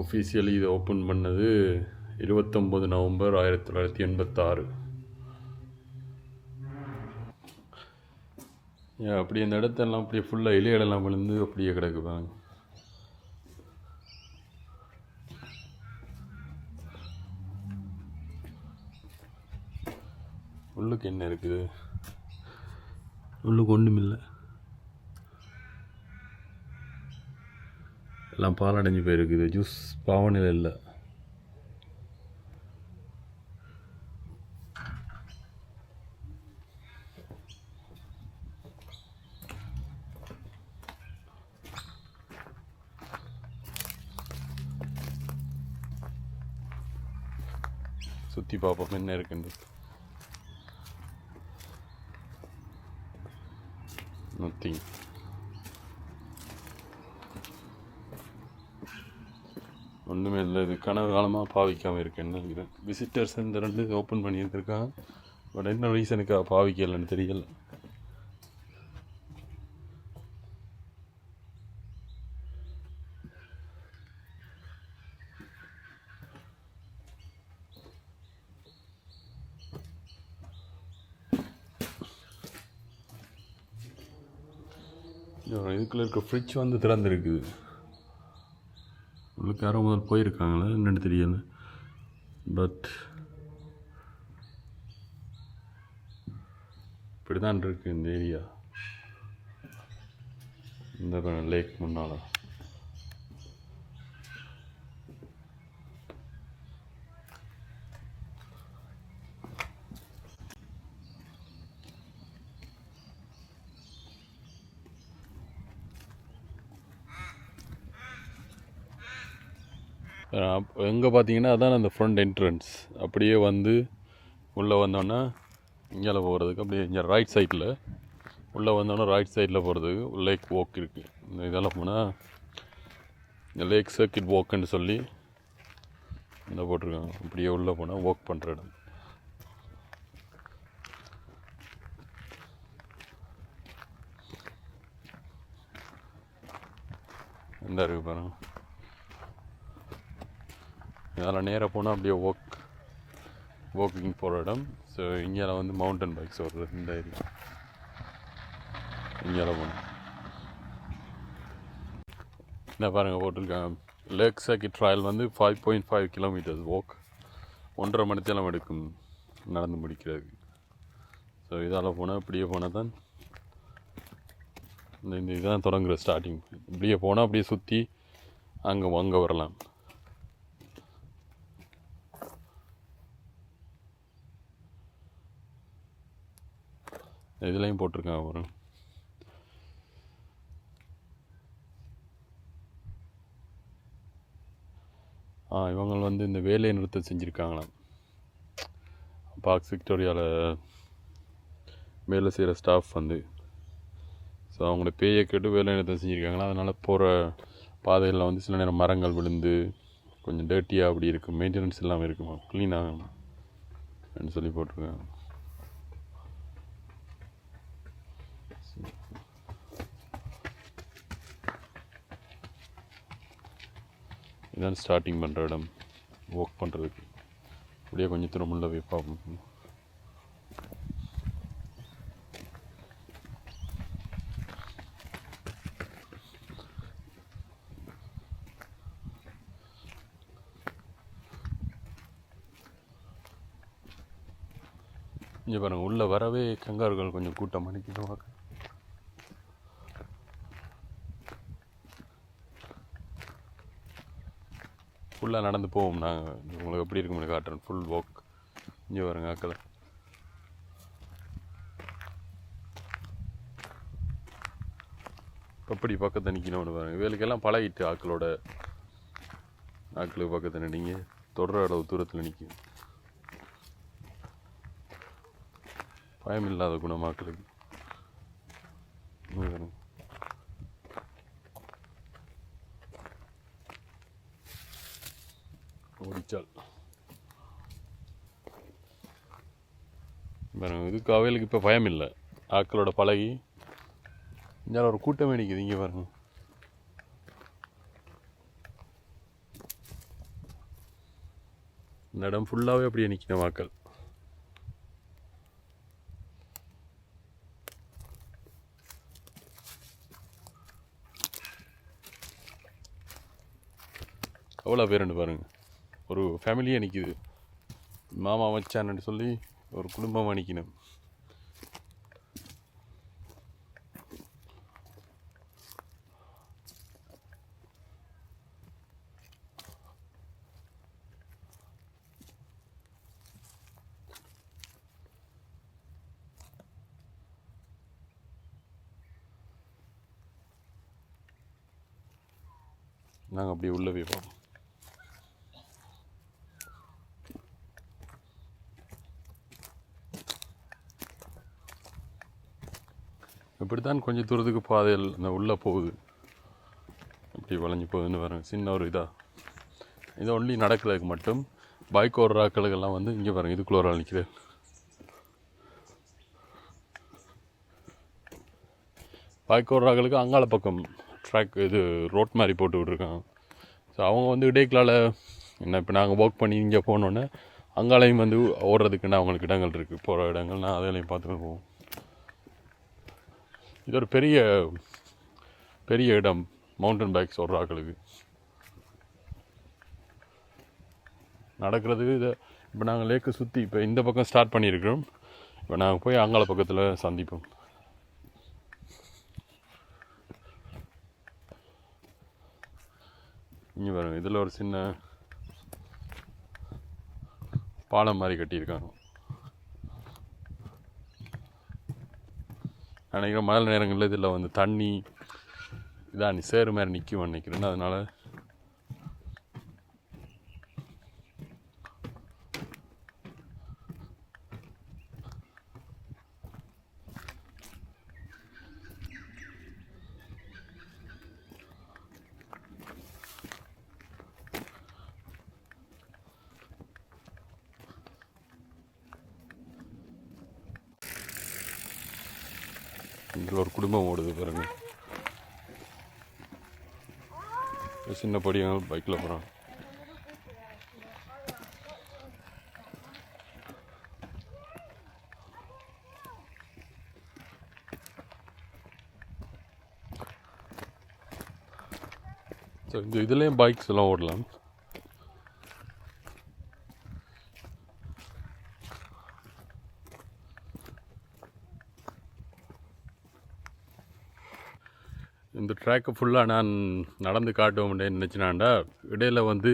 ஒஃபிஷியலி இதை ஓப்பன் பண்ணது 29 நவம்பர் 1986. அப்படி அந்த இடத்தெல்லாம் அப்படியே ஃபுல்லாக இலைகளெல்லாம் விழுந்து அப்படியே கிடக்குவாங்க. உள்ளுக்கு என்ன இருக்குது? உள்ளுக்கு ஒன்றும் இல்லை, எல்லாம் பாலடைஞ்சு போயிருக்குது. ஜூஸ் பாவனையில் இல்லை. சுற்றி பார்ப்போம் என்ன இருக்குன்றது. நத்திங். ஒன்றுமே இல்லை. இது கனவு காலமாக பாவிக்காமல் இருக்குன்னு நினைக்கிறேன். விசிட்டர்ஸ் இந்த 2 ஓப்பன் பண்ணியிருக்காங்க. பட் என்ன ரீசனுக்காக பாவிக்கலைன்னு தெரியல. இதுக்குள்ளே இருக்க ஃப்ரிட்ஜ் வந்து திறந்துருக்குது. உள்ளுக்கு யாரோ முதல் போயிருக்காங்களா என்னென்னு தெரியல. பட் இப்படி தான் இருக்குது இந்த ஏரியா. இந்த லேக் முன்னால் எங்கே பார்த்தீங்கன்னா அதான் அந்த ஃப்ரண்ட் என்ட்ரன்ஸ். அப்படியே வந்து உள்ளே வந்தோன்னா இங்கே போகிறதுக்கு அப்படியே இங்கே ரைட் சைடில் உள்ளே வந்தோன்னா ரைட் சைடில் போகிறதுக்கு லேக் வாக் இருக்குது. இந்த இதெல்லாம் போனால் இந்த லேக் சர்க்கிட் வாக்குன்னு சொல்லி இந்த போட்டிருக்காங்க. அப்படியே உள்ளே போனால் வாக் பண்ணுற இடம். எந்த இருக்குது பாருங்க. இதெல்லாம் நேராக போனால் அப்படியே வாக்கிங் போகிற இடம். ஸோ இங்கே வந்து மவுண்டன் பைக்ஸ் ஓடுறது இந்த ஏரியா. இங்கே போகணும். என்ன பாருங்கள் போட்டிருக்காங்க. லேக் சர்க்கிட் ட்ரையல் வந்து 5.5 கிலோமீட்டர்ஸ் வாக். 1.5 மணி நேரம் எடுக்கும் நடந்து முடிக்கிறதுக்கு. ஸோ இதால் போனால் இப்படியே போனால் தான் இந்த இதுதான் தொடங்குற ஸ்டார்டிங். இப்படியே போனால் அப்படியே சுற்றி அங்கே வரலாம். இதுலேயும் போட்டிருக்காங்க வரும். இவங்க வந்து இந்த வேலையை நிறுத்தம் செஞ்சுருக்காங்களாம். பார்க்ஸ் விக்டோரியாவில் வேலை செய்கிற ஸ்டாஃப் வந்து ஸோ அவங்களோட பேயை கேட்டு வேலை நிறுத்தம் செஞ்சுருக்காங்களா. அதனால் போகிற பாதையில் வந்து சில நேரம் மரங்கள் விழுந்து கொஞ்சம் டேர்ட்டியாக அப்படி இருக்கும். மெயின்டெனன்ஸ் இல்லாமல் இருக்குமா, க்ளீன் ஆகணும்னு சொல்லி போட்டிருக்காங்க. இதான் ஸ்டார்டிங் பண்ணுற இடம் வாக் பண்ணுறதுக்கு. அப்படியே கொஞ்சம் தூரம் உள்ள போய் பார்ப்போம். இங்கே பாருங்கள், உள்ளே வரவே கங்காருகள் கொஞ்சம் கூட்டம் அடிக்கிடுவாங்க. ஃபுல்லாக நடந்து போவோம் நாங்கள். உங்களுக்கு எப்படி இருக்குன்னு காட்டுறேன். Full walk. இங்கே பாருங்க ஆக்களை. எப்படி பக்கத்தை நிற்கணும்னு பாருங்கள். வேலைக்கெல்லாம் பழகிட்டு ஆக்களுக்கு பக்கத்தில் நீங்கள் தொடர அளவு தூரத்தில் நிற்கும். பயம் இல்லாத குணமாக்களுக்கு. ஓடிச்சால் பாருங்க. இதுக்கு அவைகளுக்கு இப்போ பயம் இல்லை. ஆக்களோட பழகி இங்கே ஒரு கூட்டமே நிற்குது. இங்கே பாருங்க. இந்த இடம் ஃபுல்லாகவே அப்படியே நிற்கிற ஆக்கள். அவ்வளோ பேருண்டு பாருங்கள். ஒரு ஃபேமிலியே நிற்கிது. மாமா மச்சான்னு சொல்லி ஒரு குடும்பமாக நிற்கணும். நாங்கள் அப்படியே உள்ளே போய் பார்ப்போம். இப்படித்தான் கொஞ்சம் தூரத்துக்கு பாதையில் இந்த உள்ளே போகுது. இப்படி வளைஞ்சு போகுதுன்னு பாருங்க. சின்ன ஒரு இதை ஒன்லி நடக்கிறதுக்கு மட்டும். பைக் ஓடுற ஆக்களுக்கெல்லாம் வந்து இங்கே பாருங்கள். இதுக்குள்ள ஒரு ஆள் நிற்கிறேன். பைக் ஓடுற ஆக்களுக்கு அங்கால பக்கம் ட்ராக் ரோட் மாதிரி போட்டு விட்ருக்காங்க. ஸோ அவங்க வந்து இடைக்கலால் என்ன இப்போ நாங்கள் ஒர்க் பண்ணி இங்கே போனோன்னே அங்காலையும் வந்து ஓடுறதுக்குன்னு அவங்களுக்கு இடங்கள் இருக்குது. போகிற இடங்கள் நான் அதையும் பார்த்துட்டு போவோம். இது ஒரு பெரிய இடம் மவுண்டன் பைக்ஸ் ஓடுற ஆக்களுக்கு நடக்கிறதுக்கு. இதை இப்போ நாங்கள் லேக்கை சுற்றி இப்போ இந்த பக்கம் ஸ்டார்ட் பண்ணியிருக்கிறோம். இப்போ நாங்கள் போய் அங்காள பக்கத்தில் சந்திப்போம். இங்கே பாருங்கள். இதில் ஒரு சின்ன பாலம் மாதிரி கட்டியிருக்காங்க. நினைக்கிறேன் மழை நேரங்களில் இதில் வந்து தண்ணி இதான் சேரு மாதிரி நிற்கும் நினைக்கிறேன்னு. அதனால் இதில் ஒரு குடும்பம் ஓடுது பாருங்க. சின்ன படியாக பைக்கில் போகிறான். ஸோ இந்த இதுலேயும் பைக்ஸ் எல்லாம் ஓடலாம். இந்த ட்ராக்கை ஃபுல்லாக நான் நடந்து காட்டுவோம்னு நினச்சினாண்டா இடையில வந்து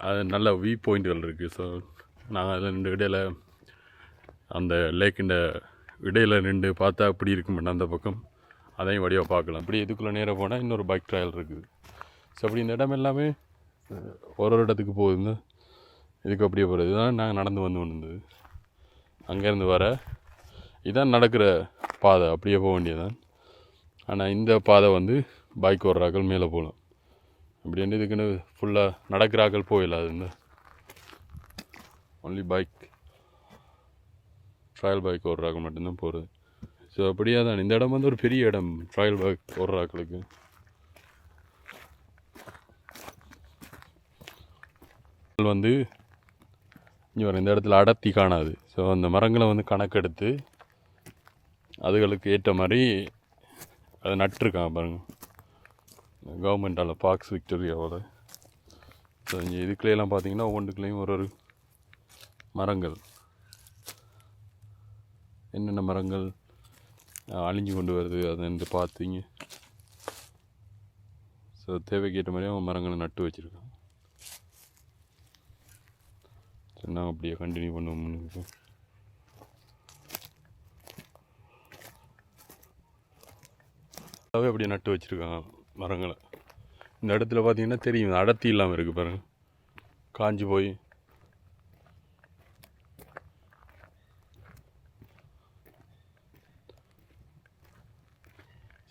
அது நல்ல வியூ பாயிண்ட்கள் இருக்குது. ஸோ நாங்கள் அதில் நின்று இடையில அந்த லேக்கின்ற இடையில நின்று பார்த்தா அப்படி இருக்குமெண்ட் அந்த பக்கம் அதையும் வடிவாக பார்க்கலாம். அப்படி இதுக்குள்ளே நேராக போனால் இன்னொரு பைக் ட்ராயல் இருக்குது. ஸோ அப்படி இந்த இடம் எல்லாமே ஒரு இடத்துக்கு போகுதுங்க. இதுக்கு அப்படியே போகிறது இதுதான் நாங்கள் நடந்து வந்து கொண்டு இருந்தது. அங்கேருந்து வர இதான் நடக்கிற பாதை. அப்படியே போக வேண்டியதான். ஆனால் இந்த பாதை வந்து பைக் ஓடுறாக்கள் மேலே போகலாம். அப்படின்ட்டு இதுக்குன்னு ஃபுல்லாக நடக்கிறாக்கள் போயிடலாம். இந்த ஒன்லி பைக் ட்ரையல் பைக் ஓடுறாக்கள் மட்டும்தான் போகிறது. ஸோ அப்படியே தான் இந்த இடம் வந்து ஒரு பெரிய இடம் ட்ரையல் பைக் ஓடுறாக்களுக்கு. வந்து இங்கே வர இந்த இடத்துல அடர்த்தி காணாது. ஸோ அந்த மரங்களை வந்து கணக்கெடுத்து அதுகளுக்கு ஏற்ற மாதிரி அதை நட்டுருக்காங்க பாருங்கள். கவர்மெண்டால் பார்க்ஸ் விக்டோரியாவோட. ஸோ இங்கே இதுக்குள்ளேயெல்லாம் பார்த்தீங்கன்னா ஒவ்வொன்றுக்குள்ளேயும் ஒரு மரங்கள். என்னென்ன மரங்கள் அழிஞ்சு கொண்டு வருது அதை பார்த்தீங்க. ஸோ தேவைக்கேற்ற மாதிரி அவங்க மரங்களை நட்டு வச்சுருக்காங்க. சரி, நாங்கள் அப்படியே கண்டினியூ பண்ணுவோம். அப்படியே நட்டு வச்சுருக்காங்க மரங்களை. இந்த இடத்துல பார்த்தீங்கன்னா தெரியும், அடர்த்தி இல்லாமல் இருக்குது பாருங்கள், காஞ்சி போய்.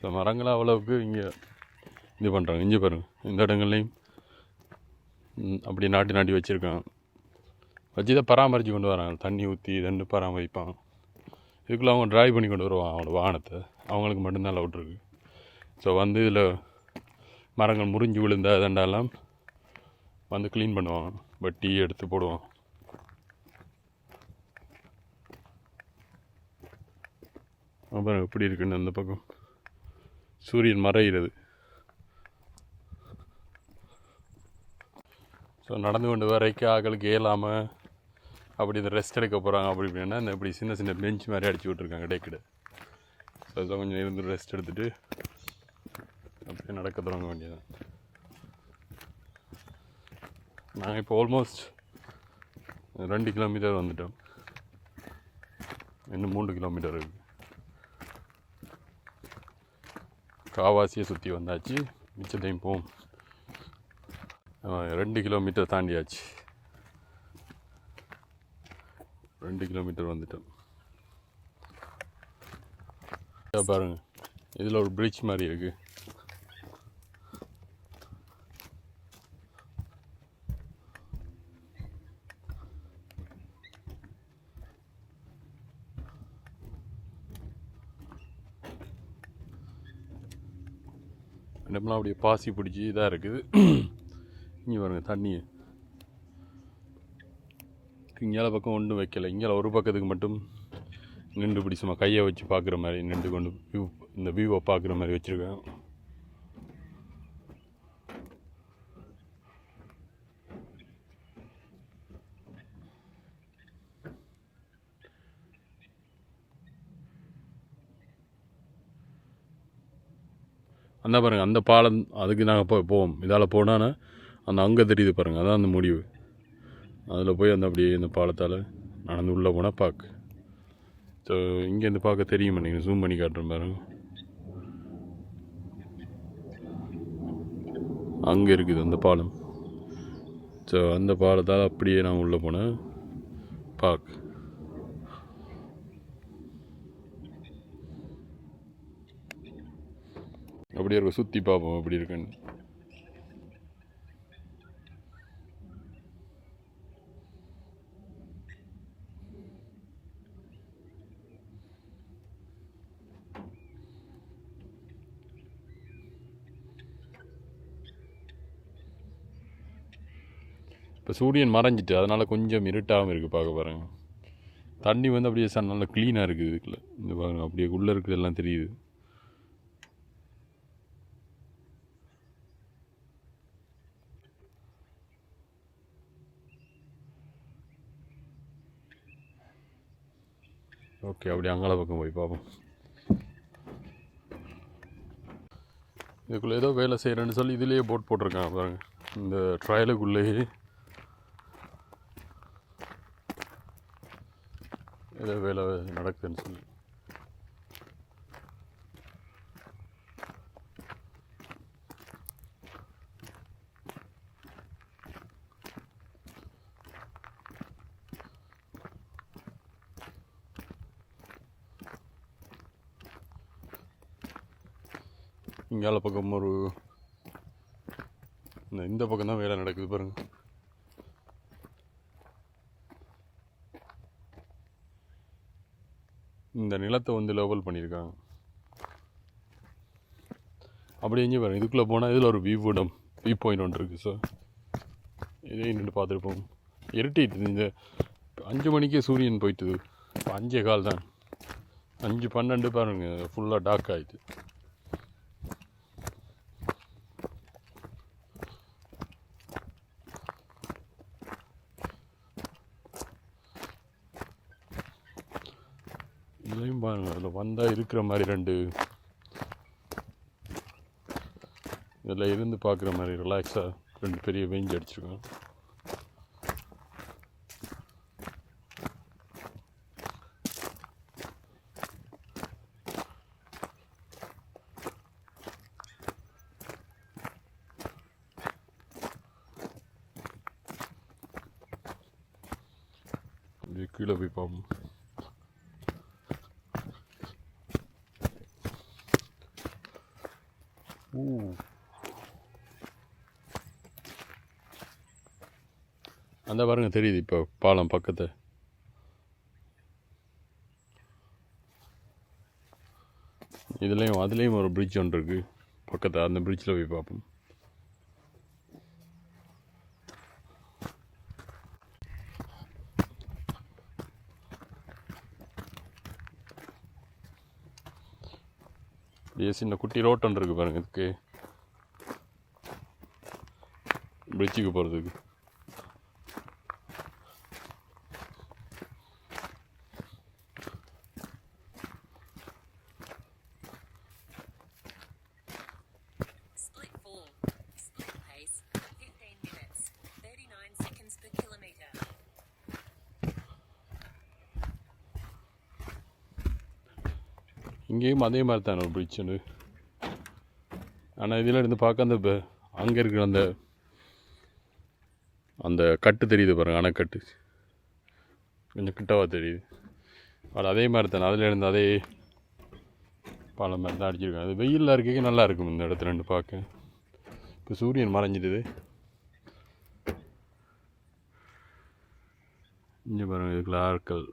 ஸோ மரங்களை அவ்வளவுக்கு இங்கே இது பண்ணுறாங்க. இங்கே பாருங்கள், இந்த இடங்கள்லையும் அப்படி நாட்டி வச்சுருக்காங்க. வச்சு தான் பராமரித்து கொண்டு வராங்க. தண்ணி ஊற்றி இதெண்டு பராமரிப்பாங்க. இதுக்குள்ளே அவங்க ட்ரைவ் பண்ணி கொண்டு வருவாங்க அவங்களோட வாகனத்தை. அவங்களுக்கு மட்டும்தான் லவுட் இருக்குது. ஸோ இதில் மரங்கள் முறிஞ்சு விழுந்த அதெண்டாலாம் க்ளீன் பண்ணுவாங்க, வட்டி எடுத்து போடுவாங்க. அப்புறம் எப்படி இருக்குன்னு அந்த பக்கம் சூரியன் மறைகிறது. ஸோ நடந்து கொண்டு வரைக்கும் ஆக்களுக்கு இயலாமல் அப்படி இந்த ரெஸ்ட் எடுக்க போகிறாங்க. அப்படி இப்படின்னா இந்த இப்படி சின்ன சின்ன பெஞ்ச் மாதிரி அடிச்சு விட்ருக்காங்க இடைக்கிட. ஸோ கொஞ்சம் இருந்து ரெஸ்ட் எடுத்துகிட்டு அப்படியே நடக்க தொடங்க வேண்டியதான். நாங்கள் இப்போ ஆல்மோஸ்ட் 2 கிலோமீட்டர் வந்துட்டோம். இன்னும் 3 கிலோமீட்டர் இருக்குது. காவாசியை சுற்றி வந்தாச்சு. மிச்சத்தையும் போவோம். 2 கிலோமீட்டர் தாண்டியாச்சு. 2 கிலோமீட்டர் வந்துட்டோம். பாருங்கள், இதில் ஒரு பிரிட்ஜ் மாதிரி இருக்குது. இடம்லாம் அப்படியே பாசி பிடிச்சி இதாக இருக்குது. இங்கே பாருங்கள் தண்ணியை இங்கே பக்கம் ஒன்றும் வைக்கலை. இங்கே ஒரு பக்கத்துக்கு மட்டும் நின்று இப்படி சும்மா கையை வச்சு பார்க்குற மாதிரி நின்று கொண்டு இந்த வியூவை பார்க்குற மாதிரி வச்சுருக்கேன். அந்த பாருங்கள், அந்த பாலம் அதுக்கு நாங்கள் போவோம். இதால் போனால் அந்த அங்கே தெரியுது பாருங்கள், அதான் அந்த முடிவு. அதில் போய் அந்த அப்படியே இந்த பாலத்தால் நடந்து உள்ளே போனால் பார்க்க. ஸோ இங்கேருந்து பார்க்க தெரியுமா, நீங்கள் ஜூம் பண்ணி காட்டுறேன் பாருங்க. அங்கே இருக்குது அந்த பாலம். ஸோ அந்த பாலத்தால் அப்படியே நான் உள்ளே போனேன் பார்க்க. அப்படியே இருக்க சுற்றி பார்ப்போம் எப்படி இருக்குன்னு. இப்போ சூரியன் மறைஞ்சிட்டு அதனால் கொஞ்சம் இருட்டாகவும் இருக்குது பார்க்க பாருங்கள். தண்ணி அப்படியே நல்லா க்ளீனாக இருக்குது இதுக்குள்ளே. இந்த பாருங்கள், அப்படியே உள்ளே இருக்குது எல்லாம் தெரியுது. ஓகே, அப்படி அங்கால பக்கம் போய் பார்ப்போம். இதுக்குள்ளே ஏதோ வேலை செய்கிறேன்னு சொல்லி இதுலேயே போட் போட்டிருக்காங்க பாருங்கள். இந்த ட்ரையலுக்குள்ளேயே ஏதோ வேலை நடக்குதுன்னு சொல்லி. இங்கால பக்கம் ஒரு இந்த பக்கம் தான் வேலை நடக்குது பாருங்கள். இந்த நிலத்தை லெவல் பண்ணியிருக்காங்க. அப்படி எங்கே பாருங்கள், இதுக்குள்ளே போனால் இதில் ஒரு வியூ பாயிண்ட் ஒன்று இருக்குது. ஸோ இதையும் நின்று பார்த்துருப்போம். இருட்டிட்டு இந்த 5 மணிக்கே சூரியன் போயிட்டுது. 5:15 தான். 5:12 பாருங்கள், ஃபுல்லாக டார்க் ஆகிடுது. இதுலேயும் பாருங்க, அதில் வந்தால் இருக்கிற மாதிரி 2 இதில் இருந்து பார்க்குற மாதிரி ரிலாக்ஸாக 2 பெரிய பெஞ்ச் அடிச்சிருக்கோம். கீழே போய் பார்ப்போம். அந்த பாருங்க தெரியுது இப்போ பாலம் பக்கத்தை. அதுலேயும் ஒரு பிரிட்ஜ் ஒன்று இருக்குது பக்கத்தை. அந்த பிரிட்ஜில் போய் பார்ப்போம். அப்படியே சின்ன குட்டி ரோட் ஒன்று இருக்குது பாருங்க, இதுக்கு பிரிட்ஜுக்கு போகிறதுக்கு. இங்கேயும் அதே மாதிரி தானே ஒரு பிரிட்ஜ் ஒன்று. ஆனால் இதில் இருந்து பார்க்க அந்த அங்கே இருக்கிற அந்த கட்டு தெரியுது பாருங்கள், அணைக்கட்டு கொஞ்சம் கிட்டவா தெரியுது. அது அதே மாதிரி தானே, அதில் இருந்து அதே பாலம் மாதிரி தான் அடிச்சிருக்காங்க. அது வெயிலில் இருக்க நல்லா இருக்கும் இந்த இடத்துல ரெண்டு பார்க்க. இப்போ சூரியன் மறைஞ்சிடுது. இங்கே பாருங்கள், இதுக்குள்ள ஆட்கள்.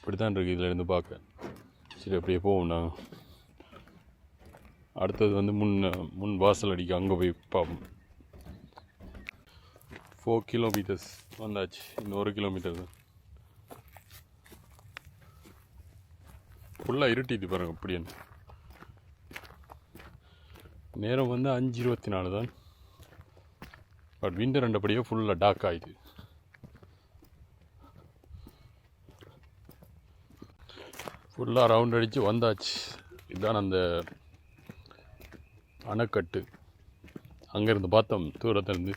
இப்படி தான் இருக்குது இதில் இருந்து பார்க்க. சரி அப்படியே போவோம். நாங்கள் அடுத்தது வந்து முன் வாசல் அடிக்க அங்கே போய் பார்ப்போம். 4 கிலோமீட்டர்ஸ் வந்தாச்சு. இன்னும் 1 கிலோமீட்டர் தான். ஃபுல்லாக இருட்டிட்டு பாருங்க அப்படியே. நேரம் வந்து 5:24 தான். பட் விண்டர் ரெண்டபடியே ஃபுல்லாக டார்க் ஆகிடுது. ஃபுல்லாக ரவுண்ட் அடித்து வந்தாச்சு. இதுதான் அந்த அணைக்கட்டு. அங்கேருந்து பார்த்தோம் தூரத்துலேருந்து.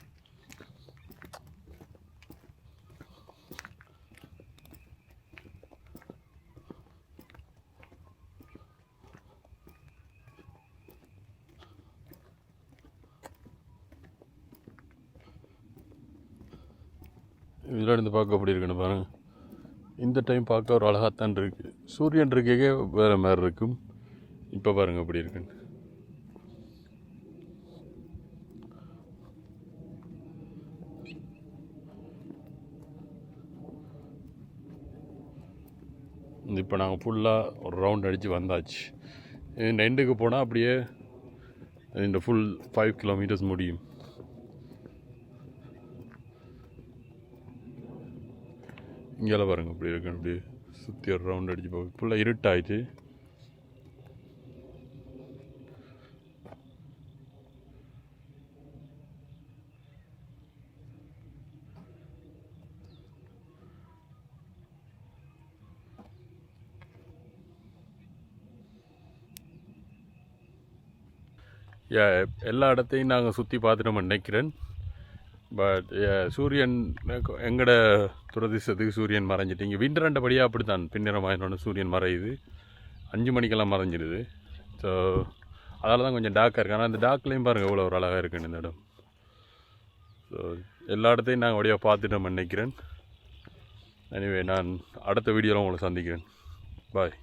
இதில் இருந்து பார்க்க அப்படி இருக்குன்னு பாருங்கள். இந்த டைம் பார்க்க ஒரு அழகாகத்தான் இருக்குது. சூரியன் இருக்கே வேறு மாதிரி இருக்கும். இப்போ பாருங்கள் அப்படி இருக்குன்னு. இப்போ நாங்கள் ஃபுல்லாக ஒரு ரவுண்ட் அடித்து வந்தாச்சு. இந்த எண்டுக்கு போனால் அப்படியே இந்த ஃபுல் 5 கிலோமீட்டர்ஸ் முடியும். இங்கெல்லாம் பாருங்கள் அப்படி இருக்கு. அப்படியே சுற்றி ஒரு ரவுண்ட் அடித்து போகும். ஃபுல்லாக இருட்டாயிடுச்சு. எல்லா இடத்தையும் நாங்கள் சுற்றி பார்த்துட்டோம் நினைக்கிறேன். பட் சூரியன் எங்கட துரதிசத்துக்கு சூரியன் மறைஞ்சிட்டு. இங்கே விண்டர் ரெண்டபடியாக அப்படி தான் பின்னிறமாயினோன்னு சூரியன் மறையுது. 5 மணிக்கெல்லாம் மறைஞ்சிடுது. ஸோ அதனால தான் கொஞ்சம் டார்க்காக இருக்குது. ஆனால் அந்த டார்க்லேயும் பாருங்கள் எவ்வளோ ஒரு அழகாக இருக்குன்னு இந்த இடம். ஸோ எல்லா இடத்தையும் நாங்கள் வழியாக பார்த்துட்டோம் நினைக்கிறேன். எனிவே நான் அடுத்த வீடியோவில் உங்களை சந்திக்கிறேன். பாய்.